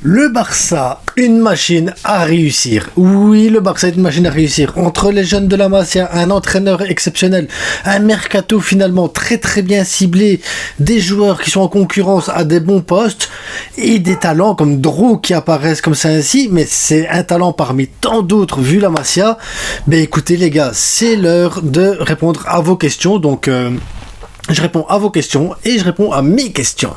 Le Barça, une machine à réussir. Oui, le Barça est une machine à réussir. Entre les jeunes de la Masia, un entraîneur exceptionnel, un mercato finalement très très bien ciblé, des joueurs qui sont en concurrence à des bons postes et des talents comme Dro qui apparaissent comme ça ainsi, mais c'est un talent parmi tant d'autres vu la Masia. Ben écoutez les gars, c'est l'heure de répondre à vos questions. Donc je réponds à vos questions et je réponds à mes questions.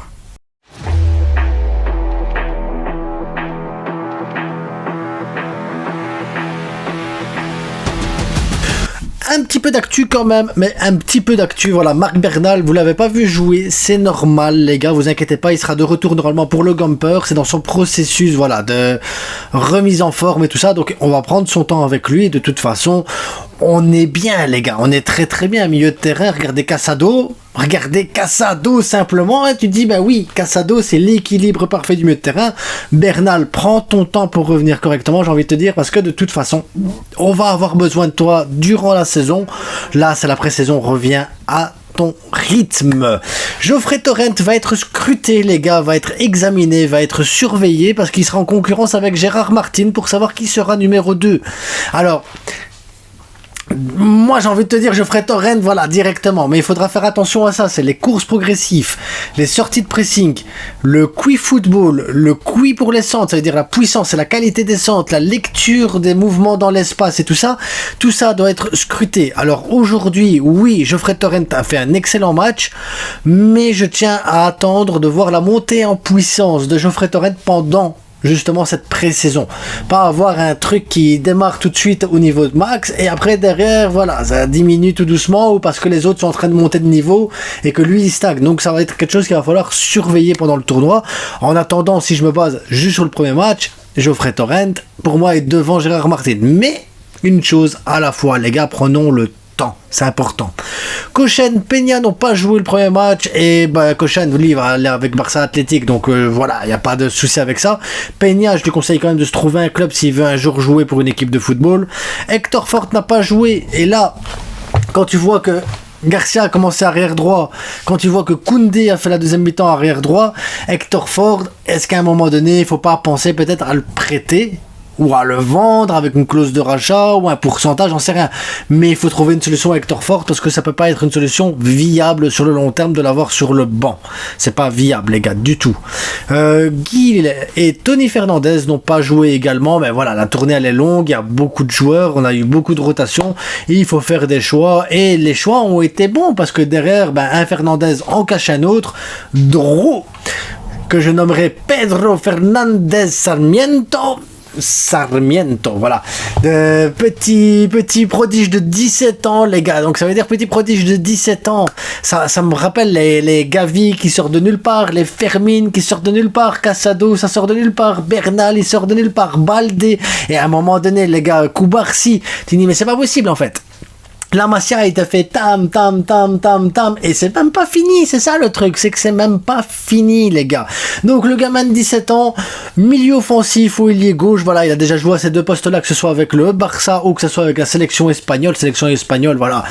Un petit peu d'actu quand même, mais un petit peu d'actu. Voilà, Marc Bernal, vous l'avez pas vu jouer, c'est normal les gars, vous inquiétez pas, il sera de retour normalement pour le Gamper, c'est dans son processus voilà de remise en forme et tout ça, donc on va prendre son temps avec lui. De toute façon, on est bien les gars, on est très très bien milieu de terrain. Regardez Casado simplement, hein, tu te dis bah oui, Casado c'est l'équilibre parfait du milieu de terrain. Bernal, prends ton temps pour revenir correctement, j'ai envie de te dire, parce que de toute façon, on va avoir besoin de toi durant la saison. Là, c'est la pré-saison, reviens à ton rythme. Geoffrey Torrent va être scruté les gars, va être examiné, va être surveillé parce qu'il sera en concurrence avec Gérard Martin pour savoir qui sera numéro 2. Alors, moi j'ai envie de te dire Geoffrey Torrent voilà directement, mais il faudra faire attention à ça, c'est les courses progressives, les sorties de pressing, le QI football, le QI pour les centres, ça veut dire la puissance et la qualité des centres, la lecture des mouvements dans l'espace et tout ça doit être scruté. Alors aujourd'hui, oui, Geoffrey Torrent a fait un excellent match, mais je tiens à attendre de voir la montée en puissance de Geoffrey Torrent pendant justement cette pré-saison, pas avoir un truc qui démarre tout de suite au niveau de max et après derrière voilà ça diminue tout doucement ou parce que les autres sont en train de monter de niveau et que lui il stagne. Donc ça va être quelque chose qu'il va falloir surveiller pendant le tournoi. En attendant, si je me base juste sur le premier match, Geoffrey Torrent pour moi est devant Gérard Martin, mais une chose à la fois les gars, prenons le temps, c'est important. Kochen, Peña n'ont pas joué le premier match et Kochen lui va aller avec Barça Athletic, donc voilà, il n'y a pas de souci avec ça. Peña, je lui conseille quand même de se trouver un club s'il veut un jour jouer pour une équipe de football. Hector Fort n'a pas joué et là, quand tu vois que Garcia a commencé arrière droit, quand tu vois que Koundé a fait la deuxième mi-temps arrière droit, Hector Fort, est-ce qu'à un moment donné, il ne faut pas penser peut-être à le prêter ou à le vendre avec une clause de rachat ou un pourcentage, j'en sais rien, mais il faut trouver une solution à Hector Fort parce que ça peut pas être une solution viable sur le long terme de l'avoir sur le banc, c'est pas viable les gars du tout. Guy et Tony Fernandez n'ont pas joué également, mais voilà, la tournée elle est longue, il y a beaucoup de joueurs, on a eu beaucoup de rotations et il faut faire des choix et les choix ont été bons parce que derrière un Fernandez en cache un autre, Dro que je nommerai Pedro Fernandez Sarmiento, voilà, petit prodige de 17 ans les gars, donc ça veut dire petit prodige de 17 ans, ça me rappelle les Gavi qui sortent de nulle part, les Fermin qui sortent de nulle part, Casado ça sort de nulle part, Bernal il sort de nulle part, Baldé, et à un moment donné les gars, Koubarsi, tu dis mais c'est pas possible en fait. La Masia, il t'a fait tam, et c'est même pas fini, c'est ça le truc, c'est que c'est même pas fini, les gars. Donc, le gamin de 17 ans, milieu offensif ou ailier gauche, voilà, il a déjà joué à ces deux postes-là, que ce soit avec le Barça ou que ce soit avec la sélection espagnole, voilà.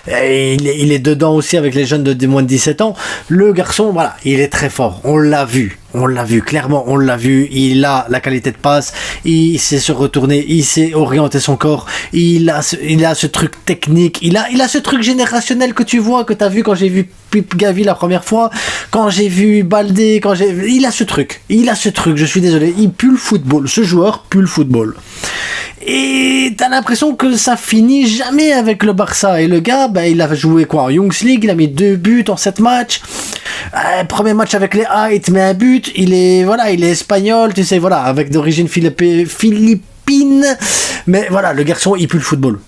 Et il est dedans aussi avec les jeunes de moins de 17 ans. Le garçon, voilà, il est très fort, on l'a vu, clairement, on l'a vu, il a la qualité de passe, il sait se retourner, il sait orienter son corps, il a ce truc technique, il a ce truc générationnel que tu vois, que t'as vu quand j'ai vu Pip Gavi la première fois, quand j'ai vu Baldé, il a ce truc, je suis désolé, il pue le football, ce joueur pue le football. Et t'as l'impression que ça finit jamais avec le Barça. Et le gars, il a joué quoi en Youngs League, il a mis 2 buts en 7 matchs. Premier match avec les A, il te met un but. Il est espagnol, tu sais, voilà, avec d'origine philippine. Mais voilà, le garçon, il pue le football.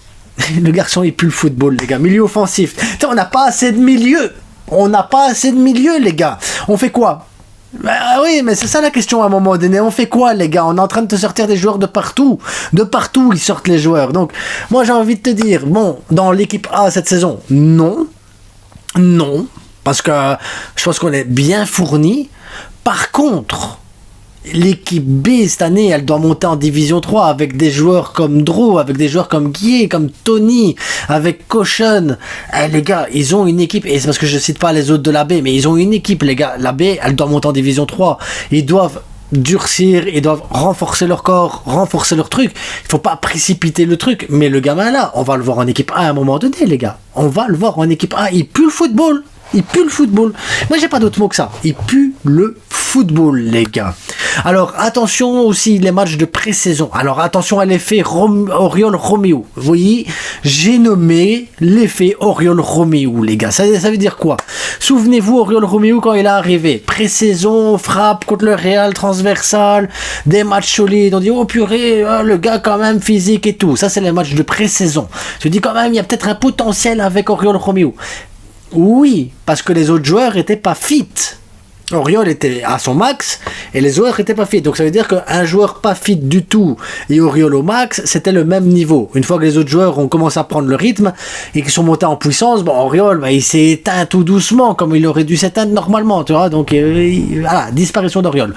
Le garçon, il pue le football, les gars. Milieu offensif. On n'a pas assez de milieu. Les gars. On fait quoi? Oui, mais c'est ça la question à un moment donné. On fait quoi, les gars? On est en train de te sortir des joueurs de partout. De partout, ils sortent les joueurs. Donc, moi, j'ai envie de te dire, bon, dans l'équipe A cette saison, non. Parce que je pense qu'on est bien fourni. Par contre, l'équipe B cette année, elle doit monter en division 3 avec des joueurs comme Dro, avec des joueurs comme Guy, comme Tony, avec Kochen. Les gars, ils ont une équipe, et c'est parce que je cite pas les autres de la B, mais ils ont une équipe, les gars. La B, elle doit monter en division 3. Ils doivent durcir, ils doivent renforcer leur corps, renforcer leur truc. Il faut pas précipiter le truc. Mais le gamin là, on va le voir en équipe A à un moment donné, les gars. On va le voir en équipe A. Il pue le football. Il pue le football. Moi, j'ai pas d'autre mot que ça. Il pue le football, les gars. Alors, attention aussi, les matchs de pré-saison. Alors, attention à l'effet Oriol-Roméo. Vous voyez, j'ai nommé l'effet Oriol-Roméo, les gars. Ça veut dire quoi? Souvenez-vous, Oriol-Roméo, quand il est arrivé. Pré-saison, frappe contre le Real, transversal, des matchs solides. On dit, oh purée, le gars quand même physique et tout. Ça, c'est les matchs de pré-saison. Je dis quand même, il y a peut-être un potentiel avec Oriol-Roméo. Oui, parce que les autres joueurs étaient pas fit. Oriol était à son max et les autres étaient pas fit. Donc ça veut dire qu'un joueur pas fit du tout et Oriol au max, c'était le même niveau. Une fois que les autres joueurs ont commencé à prendre le rythme et qu'ils sont montés en puissance, bon, Oriol, il s'est éteint tout doucement comme il aurait dû s'éteindre normalement, tu vois. Donc voilà, disparition d'Oriol.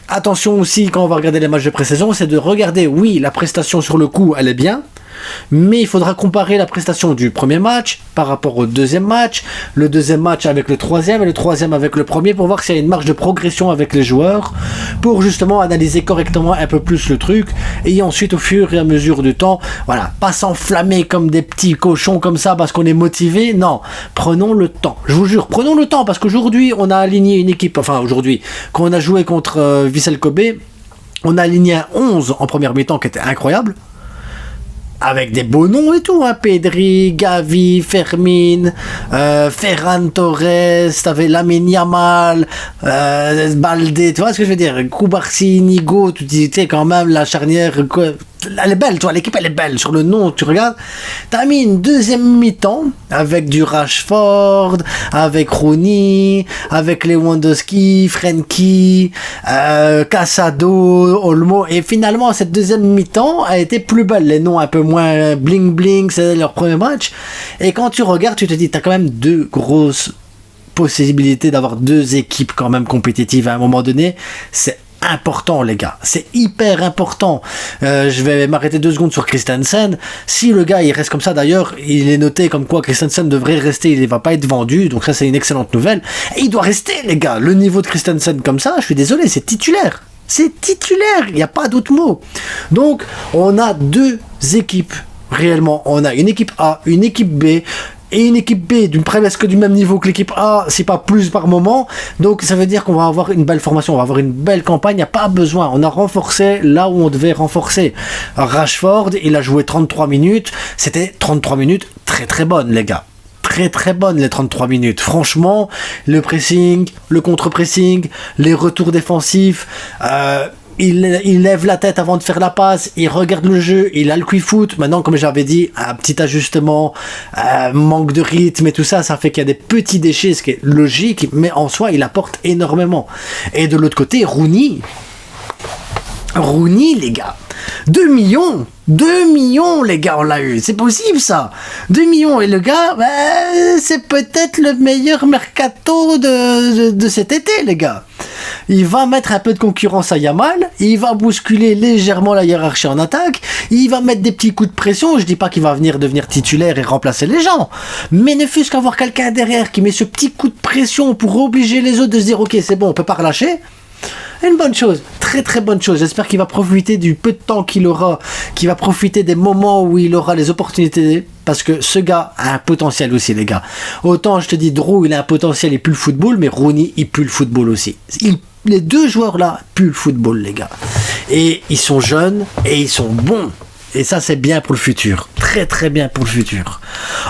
Attention aussi quand on va regarder les matchs de pré-saison, c'est de regarder, oui, la prestation sur le coup, elle est bien. Mais il faudra comparer la prestation du premier match par rapport au deuxième match, le deuxième match avec le troisième et le troisième avec le premier pour voir s'il y a une marge de progression avec les joueurs, pour justement analyser correctement un peu plus le truc et ensuite au fur et à mesure du temps, voilà, pas s'enflammer comme des petits cochons comme ça parce qu'on est motivé, non, prenons le temps, je vous jure, prenons le temps parce qu'aujourd'hui on a aligné une équipe, enfin aujourd'hui, quand on a joué contre Vissel Kobe, on a aligné un 11 en première mi-temps qui était incroyable. Avec des beaux noms et tout, hein. Pedri, Gavi, Fermin, Ferran Torres, t'avais Lamine Yamal, Baldé, tu vois ce que je veux dire, Koubarsi, Nigo, tu disais quand même la charnière, elle est belle, toi, l'équipe elle est belle, sur le nom, tu regardes, t'as mis une deuxième mi-temps, avec du Rashford, avec Rooney, avec Lewandowski, Frenkie, Casado, Olmo, et finalement cette deuxième mi-temps a été plus belle, les noms un peu moins bling bling, c'est leur premier match, et quand tu regardes, tu te dis, t'as quand même deux grosses possibilités d'avoir deux équipes quand même compétitives à un moment donné, c'est important les gars, c'est hyper important. Je vais m'arrêter 2 secondes sur Christensen. Si le gars il reste comme ça, d'ailleurs il est noté comme quoi Christensen devrait rester, il ne va pas être vendu, donc ça c'est une excellente nouvelle, et il doit rester les gars. Le niveau de Christensen comme ça, je suis désolé, c'est titulaire, il n'y a pas d'autre mot. Donc on a deux équipes réellement, on a une équipe A, une équipe B et une équipe B d'une presque du même niveau que l'équipe A, c'est pas plus par moment, donc ça veut dire qu'on va avoir une belle formation, on va avoir une belle campagne, il n'y a pas besoin, on a renforcé là où on devait renforcer. Rashford, il a joué 33 minutes, c'était 33 minutes très très bonnes les gars. Très très bonnes les 33 minutes. Franchement, le pressing, le contre-pressing, les retours défensifs, il lève la tête avant de faire la passe, il regarde le jeu, il a le quick-foot. Maintenant, comme j'avais dit, un petit ajustement, manque de rythme et tout ça, ça fait qu'il y a des petits déchets, ce qui est logique, mais en soi, il apporte énormément. Et de l'autre côté, Rooney, les gars, 2 millions les gars, on l'a eu, c'est possible ça, 2 millions, et le gars, c'est peut-être le meilleur mercato de cet été les gars. Il va mettre un peu de concurrence à Yamal, il va bousculer légèrement la hiérarchie en attaque, il va mettre des petits coups de pression, je dis pas qu'il va devenir titulaire et remplacer les gens, mais ne fût-ce qu'avoir quelqu'un derrière qui met ce petit coup de pression pour obliger les autres de se dire ok c'est bon, on peut pas relâcher. Une bonne chose, très très bonne chose. J'espère qu'il va profiter du peu de temps qu'il aura, qu'il va profiter des moments où il aura les opportunités, parce que ce gars a un potentiel aussi les gars. Autant je te dis Drew il a un potentiel, il pue le football, mais Rooney il pue le football aussi. Les deux joueurs là puent le football les gars. Et ils sont jeunes et ils sont bons. Et ça c'est bien pour le futur, très très bien pour le futur.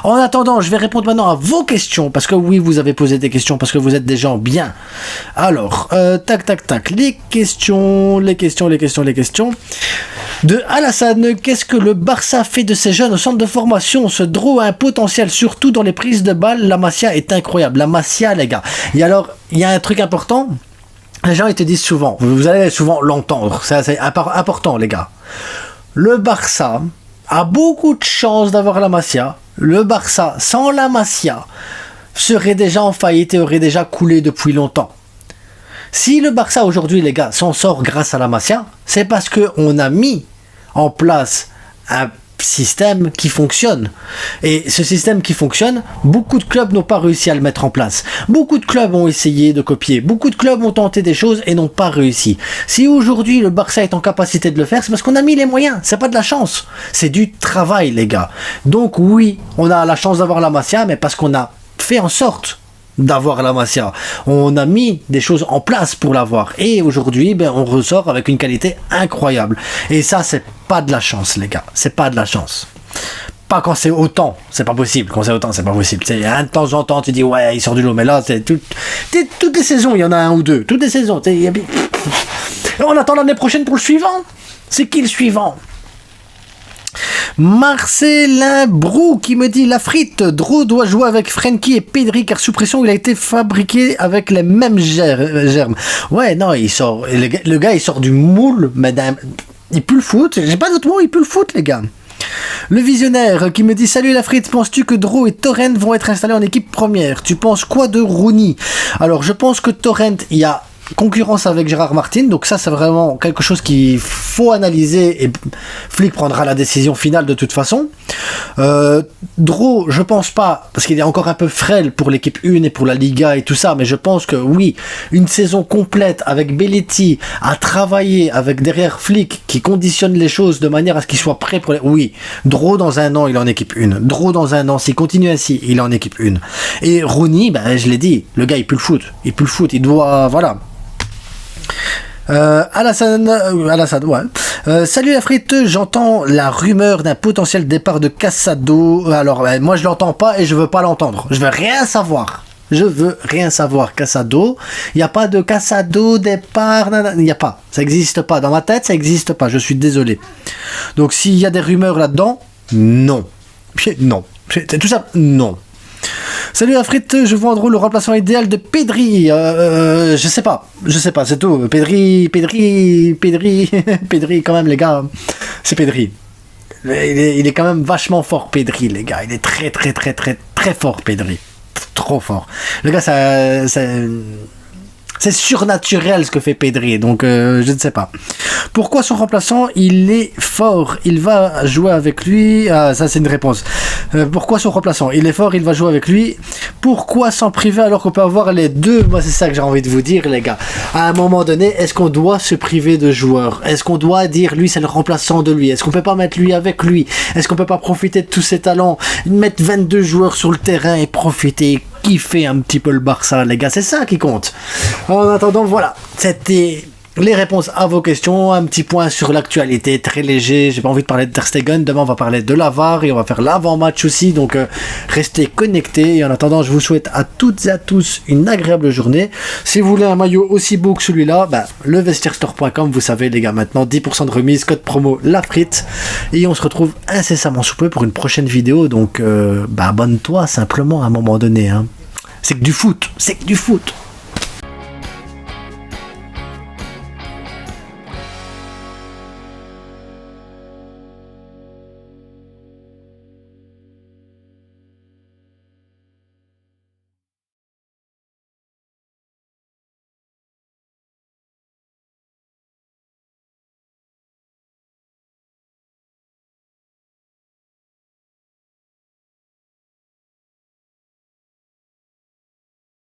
En attendant, je vais répondre maintenant à vos questions, parce que oui, vous avez posé des questions, parce que vous êtes des gens bien. Alors, tac, les questions. De Alassane, qu'est-ce que le Barça fait de ces jeunes au centre de formation? Ce Draw a un potentiel, surtout dans les prises de balles. La Masia est incroyable, la Masia les gars. Et alors, il y a un truc important, les gens ils te disent souvent, vous allez souvent l'entendre, c'est important les gars. Le Barça a beaucoup de chance d'avoir la Masia. Le Barça, sans la Masia, serait déjà en faillite et aurait déjà coulé depuis longtemps. Si le Barça aujourd'hui, les gars, s'en sort grâce à la Masia, c'est parce qu'on a mis en place un système qui fonctionne. Et ce système qui fonctionne, beaucoup de clubs n'ont pas réussi à le mettre en place. Beaucoup de clubs ont essayé de copier. Beaucoup de clubs ont tenté des choses et n'ont pas réussi. Si aujourd'hui le Barça est en capacité de le faire, c'est parce qu'on a mis les moyens. C'est pas de la chance. C'est du travail, les gars. Donc oui, on a la chance d'avoir la Masia, mais parce qu'on a fait en sorte d'avoir la Masia. On a mis des choses en place pour l'avoir. Et aujourd'hui, on ressort avec une qualité incroyable. Et ça, c'est pas de la chance, les gars. C'est pas de la chance. Pas quand c'est autant. C'est pas possible. Quand c'est autant, c'est pas possible. De temps en temps, tu dis, ouais, il sort du lot. Mais là, c'est toutes les saisons, il y en a un ou deux. Toutes les saisons. On attend l'année prochaine pour le suivant. C'est qui le suivant? Marcelin Brou qui me dit la frite, Dro doit jouer avec Frenkie et Pedri car sous pression il a été fabriqué avec les mêmes germes. Ouais, non, il sort, le gars il sort du moule, madame. Il pue le foot, j'ai pas d'autre mot, il pue le foot, les gars. Le visionnaire qui me dit salut la frite, penses-tu que Dro et Torrent vont être installés en équipe première? Tu penses quoi de Rooney? Alors je pense que Torrent, il y a concurrence avec Gérard Martin, donc ça c'est vraiment quelque chose qu'il faut analyser et Flick prendra la décision finale de toute façon. Dro, je pense pas, parce qu'il est encore un peu frêle pour l'équipe 1 et pour la Liga et tout ça, mais je pense que oui, une saison complète avec Belletti à travailler avec derrière Flick qui conditionne les choses de manière à ce qu'il soit prêt pour les... Oui, Dro dans un an il est en équipe 1, Dro dans un an s'il continue ainsi il est en équipe 1, et Rooney, je l'ai dit, le gars il pue le foot, il doit, voilà. Alassane, ouais. Salut la frite, j'entends la rumeur d'un potentiel départ de Casado. Alors, moi je l'entends pas et je veux pas l'entendre. Je veux rien savoir. Casado. Il n'y a pas de Casado départ. Il n'y a pas. Ça n'existe pas. Dans ma tête, ça n'existe pas. Je suis désolé. Donc, s'il y a des rumeurs là-dedans, non. Non. C'est tout ça. Non. Salut la frite, je vois en gros le remplaçant idéal de Pedri. Je sais pas, c'est tout. Pedri, quand même les gars, c'est Pedri. Il est quand même vachement fort Pedri les gars. Il est très très très très très fort Pedri. Trop fort. Le gars c'est surnaturel ce que fait Pedri, donc je ne sais pas. Pourquoi son remplaçant, il est fort, il va jouer avec lui. Ah, ça c'est une réponse. Pourquoi son remplaçant, il est fort, il va jouer avec lui. Pourquoi s'en priver alors qu'on peut avoir les deux? Moi c'est ça que j'ai envie de vous dire les gars. À un moment donné, est-ce qu'on doit se priver de joueurs? Est-ce qu'on doit dire lui c'est le remplaçant de lui? Est-ce qu'on peut pas mettre lui avec lui? Est-ce qu'on peut pas profiter de tous ses talents? Mettre 22 joueurs sur le terrain et profiter, kiffer un petit peu le Barça les gars, c'est ça qui compte. En attendant, voilà, c'était les réponses à vos questions, un petit point sur l'actualité très léger. J'ai pas envie de parler de Ter Stegen, demain on va parler de la VAR et on va faire l'avant-match aussi, donc restez connectés. Et en attendant, je vous souhaite à toutes et à tous une agréable journée. Si vous voulez un maillot aussi beau que celui-là, levestierstore.com, vous savez les gars, maintenant 10% de remise, code promo la frite, et on se retrouve incessamment sous peu pour une prochaine vidéo. Donc abonne-toi simplement à un moment donné, hein. C'est que du foot.